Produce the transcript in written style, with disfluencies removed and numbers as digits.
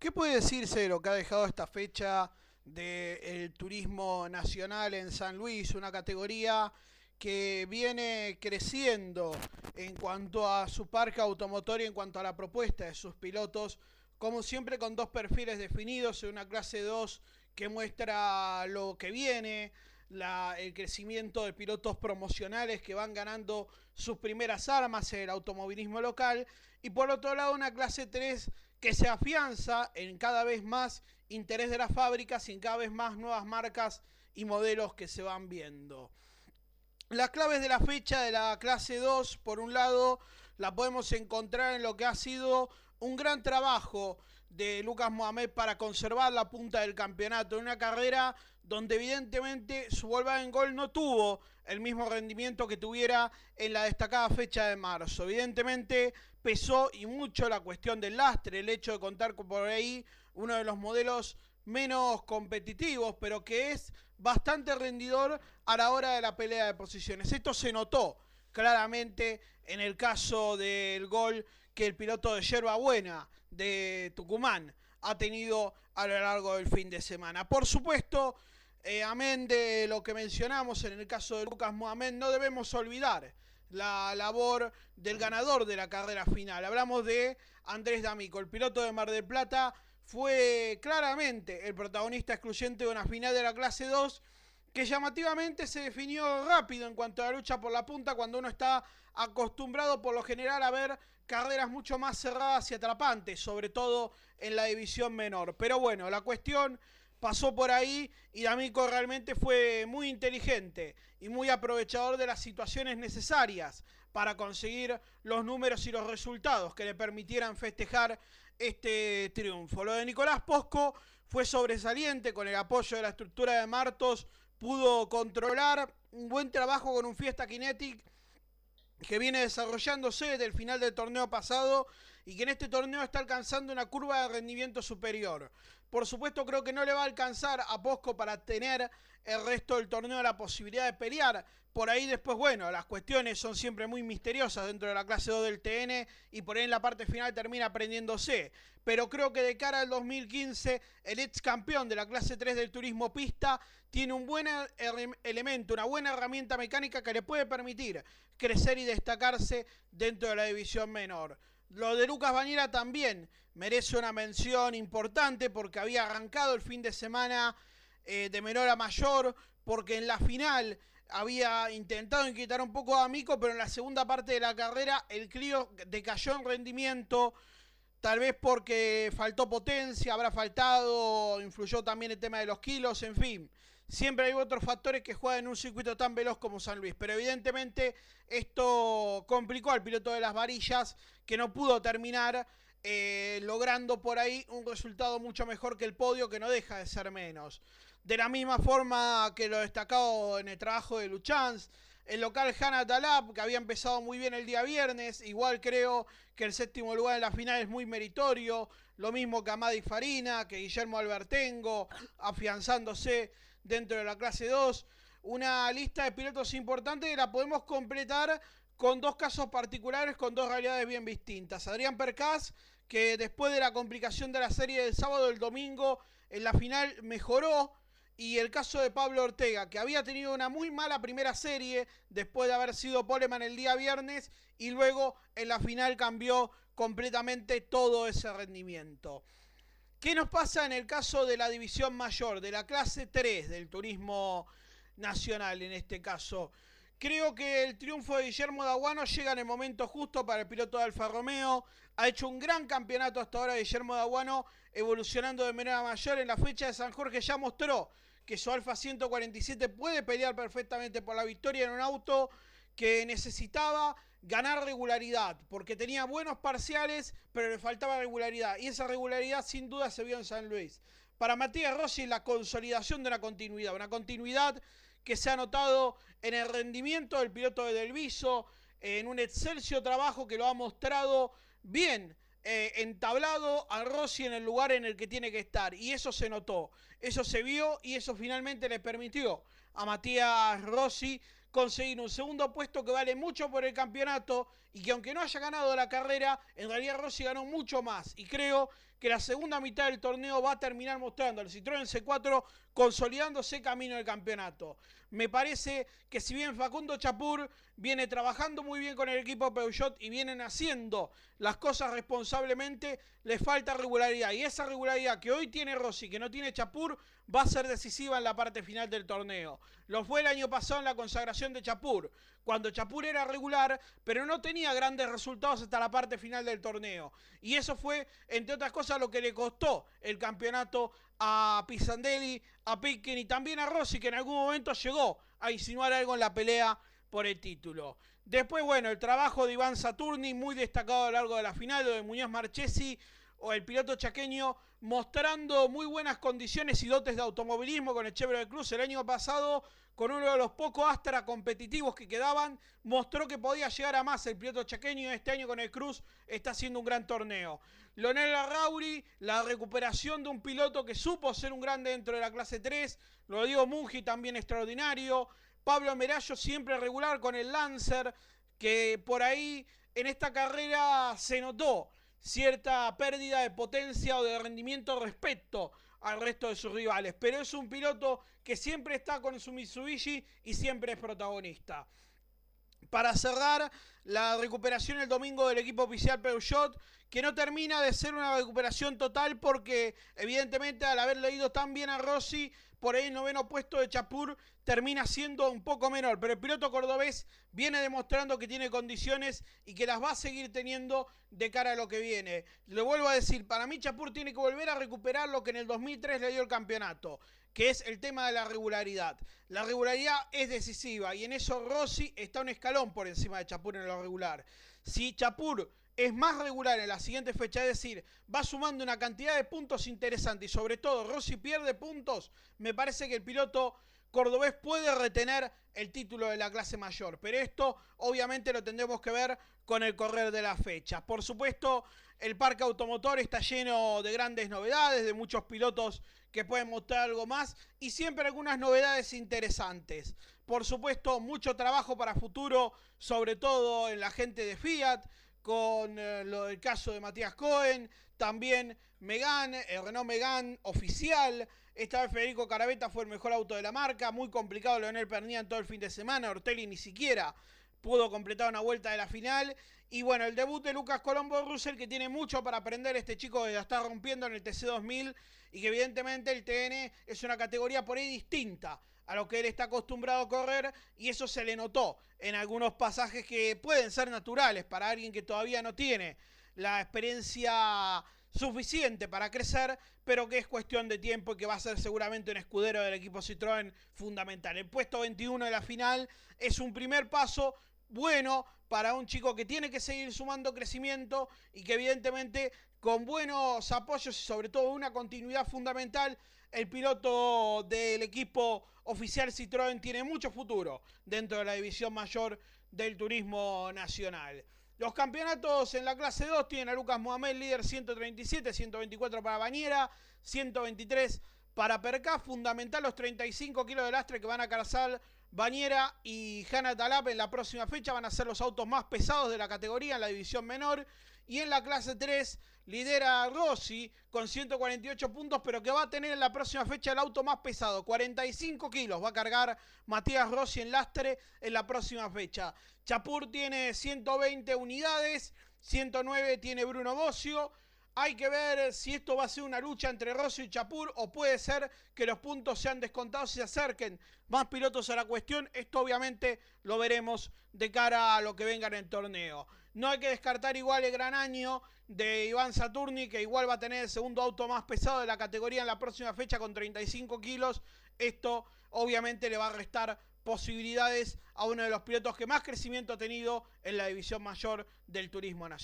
¿Qué puede decirse de lo que ha dejado esta fecha del turismo nacional en San Luis? Una categoría que viene creciendo en cuanto a su parque automotor y en cuanto a la propuesta de sus pilotos, como siempre con dos perfiles definidos, en una clase 2 que muestra lo que viene, el crecimiento de pilotos promocionales que van ganando sus primeras armas en el automovilismo local, y por otro lado una clase 3 que se afianza en cada vez más interés de las fábricas y en cada vez más nuevas marcas y modelos que se van viendo. Las claves de la fecha de la clase 2, por un lado, la podemos encontrar en lo que ha sido un gran trabajo de Lucas Mohamed para conservar la punta del campeonato en una carrera donde evidentemente su Volkswagen no tuvo el mismo rendimiento que tuviera en la destacada fecha de marzo. Evidentemente pesó y mucho la cuestión del lastre, el hecho de contar por ahí uno de los modelos menos competitivos, pero que es bastante rendidor a la hora de la pelea de posiciones. Esto se notó claramente en el caso del gol que el piloto de Yerba Buena de Tucumán ha tenido a lo largo del fin de semana. Por supuesto, amén de lo que mencionamos en el caso de Lucas Mohamed, no debemos olvidar la labor del ganador de la carrera final. Hablamos de Andrés D'Amico, el piloto de Mar del Plata. Fue claramente el protagonista excluyente de una final de la clase 2 que llamativamente se definió rápido en cuanto a la lucha por la punta, cuando uno está acostumbrado por lo general a ver carreras mucho más cerradas y atrapantes, sobre todo en la división menor. Pero bueno, la cuestión pasó por ahí y D'Amico realmente fue muy inteligente y muy aprovechador de las situaciones necesarias para conseguir los números y los resultados que le permitieran festejar este triunfo. Lo de Nicolás Posco fue sobresaliente, con el apoyo de la estructura de Martos pudo controlar un buen trabajo con un Fiesta Kinetic que viene desarrollándose desde el final del torneo pasado y que en este torneo está alcanzando una curva de rendimiento superior. Por supuesto, creo que no le va a alcanzar a Posco para tener el resto del torneo la posibilidad de pelear. Por ahí después, bueno, las cuestiones son siempre muy misteriosas dentro de la clase 2 del TN y por ahí en la parte final termina aprendiéndose. Pero creo que de cara al 2015, el ex campeón de la clase 3 del turismo pista tiene un buen elemento, una buena herramienta mecánica que le puede permitir crecer y destacarse dentro de la división menor. Lo de Lucas Bañera también merece una mención importante porque había arrancado el fin de semana de menor a mayor, porque en la final había intentado inquietar un poco a D'Amico, pero en la segunda parte de la carrera el Clio decayó en rendimiento, tal vez porque faltó potencia, habrá faltado, influyó también el tema de los kilos, en fin. Siempre hay otros factores que juegan en un circuito tan veloz como San Luis, pero evidentemente esto complicó al piloto de las varillas, que no pudo terminar logrando por ahí un resultado mucho mejor que el podio, que no deja de ser menos. De la misma forma que lo destacado en el trabajo de Luchans, el local Hanna Talab, que había empezado muy bien el día viernes, igual creo que el séptimo lugar en la final es muy meritorio, lo mismo que Amadi Farina, que Guillermo Albertengo, afianzándose dentro de la clase 2, una lista de pilotos importantes que la podemos completar con dos casos particulares, con dos realidades bien distintas. Adrián Percás, que después de la complicación de la serie del sábado, el domingo en la final mejoró, y el caso de Pablo Ortega, que había tenido una muy mala primera serie después de haber sido poleman el día viernes y luego en la final cambió completamente todo ese rendimiento. ¿Qué nos pasa en el caso de la división mayor, de la clase 3 del turismo nacional en este caso? Creo que el triunfo de Guillermo Daguano llega en el momento justo para el piloto de Alfa Romeo. Ha hecho un gran campeonato hasta ahora Guillermo Daguano, evolucionando de menor a mayor. En la fecha de San Jorge ya mostró que su Alfa 147 puede pelear perfectamente por la victoria en un auto que necesitaba ganar regularidad, porque tenía buenos parciales, pero le faltaba regularidad, y esa regularidad sin duda se vio en San Luis. Para Matías Rossi, la consolidación de una continuidad que se ha notado en el rendimiento del piloto de Del Viso, en un excelso trabajo que lo ha mostrado bien entablado a Rossi en el lugar en el que tiene que estar, y eso se notó, eso se vio, y eso finalmente le permitió a Matías Rossi conseguir un segundo puesto que vale mucho por el campeonato y que aunque no haya ganado la carrera, en realidad Rossi ganó mucho más, y creo que la segunda mitad del torneo va a terminar mostrando al Citroën C4 consolidándose camino del campeonato. Me parece que si bien Facundo Chapur viene trabajando muy bien con el equipo Peugeot y vienen haciendo las cosas responsablemente, le falta regularidad, y esa regularidad que hoy tiene Rossi, que no tiene Chapur, va a ser decisiva en la parte final del torneo. Lo fue el año pasado en la consagración de Chapur, cuando Chapur era regular, pero no tenía grandes resultados hasta la parte final del torneo. Y eso fue, entre otras cosas, lo que le costó el campeonato a Pisandelli, a Picken y también a Rossi, que en algún momento llegó a insinuar algo en la pelea por el título. Después, bueno, el trabajo de Iván Saturni, muy destacado a lo largo de la final, lo de Muñoz Marchesi, o el piloto chaqueño, mostrando muy buenas condiciones y dotes de automovilismo con el Chevrolet Cruz el año pasado, con uno de los pocos Astra competitivos que quedaban, mostró que podía llegar a más el piloto chaqueño, y este año con el Cruz está haciendo un gran torneo. Leonel Larrauri, la recuperación de un piloto que supo ser un grande dentro de la clase 3, lo digo, Mungi también extraordinario, Pablo Merallo siempre regular con el Lancer, que por ahí en esta carrera se notó cierta pérdida de potencia o de rendimiento respecto al resto de sus rivales, pero es un piloto que siempre está con su Mitsubishi y siempre es protagonista. Para cerrar, la recuperación el domingo del equipo oficial Peugeot, que no termina de ser una recuperación total porque evidentemente al haber leído tan bien a Rossi, por ahí el noveno puesto de Chapur termina siendo un poco menor, pero el piloto cordobés viene demostrando que tiene condiciones y que las va a seguir teniendo de cara a lo que viene. Le vuelvo a decir, para mí Chapur tiene que volver a recuperar lo que en el 2003 le dio el campeonato, que es el tema de la regularidad. La regularidad es decisiva y en eso Rossi está un escalón por encima de Chapur en lo regular. Si Chapur es más regular en la siguiente fecha, es decir, va sumando una cantidad de puntos interesante y sobre todo Rossi pierde puntos, me parece que el piloto cordobés puede retener el título de la clase mayor, pero esto obviamente lo tendremos que ver con el correr de la fecha. Por supuesto, el parque automotor está lleno de grandes novedades, de muchos pilotos que pueden mostrar algo más y siempre algunas novedades interesantes. Por supuesto, mucho trabajo para futuro, sobre todo en la gente de Fiat, con lo del caso de Matías Cohen, también Megane, el Renault Megane oficial. Esta vez Federico Caravetta fue el mejor auto de la marca, muy complicado Leonel Pernian todo el fin de semana, Ortelli ni siquiera pudo completar una vuelta de la final. Y bueno, el debut de Lucas Colombo Russell, que tiene mucho para aprender este chico que la está rompiendo en el TC2000 y que evidentemente el TN es una categoría por ahí distinta a lo que él está acostumbrado a correr, y eso se le notó en algunos pasajes que pueden ser naturales para alguien que todavía no tiene la experiencia suficiente para crecer, pero que es cuestión de tiempo y que va a ser seguramente un escudero del equipo Citroën fundamental. El puesto 21 de la final es un primer paso bueno para un chico que tiene que seguir sumando crecimiento y que evidentemente con buenos apoyos y sobre todo una continuidad fundamental, el piloto del equipo oficial Citroën tiene mucho futuro dentro de la división mayor del turismo nacional. Los campeonatos en la clase 2 tienen a Lucas Mohamed líder 137, 124 para Bañera, 123 para Percá. Fundamental los 35 kilos de lastre que van a calzar Bañera y Hanna Talap en la próxima fecha. Van a ser los autos más pesados de la categoría en la división menor. Y en la clase 3 lidera Rossi con 148 puntos, pero que va a tener en la próxima fecha el auto más pesado. 45 kilos va a cargar Matías Rossi en lastre en la próxima fecha. Chapur tiene 120 unidades, 109 tiene Bruno Bossio. Hay que ver si esto va a ser una lucha entre Rossi y Chapur o puede ser que los puntos sean descontados y se acerquen más pilotos a la cuestión. Esto obviamente lo veremos de cara a lo que venga en el torneo. No hay que descartar igual el gran año de Iván Saturni, que igual va a tener el segundo auto más pesado de la categoría en la próxima fecha con 35 kilos. Esto obviamente le va a restar posibilidades a uno de los pilotos que más crecimiento ha tenido en la división mayor del turismo nacional.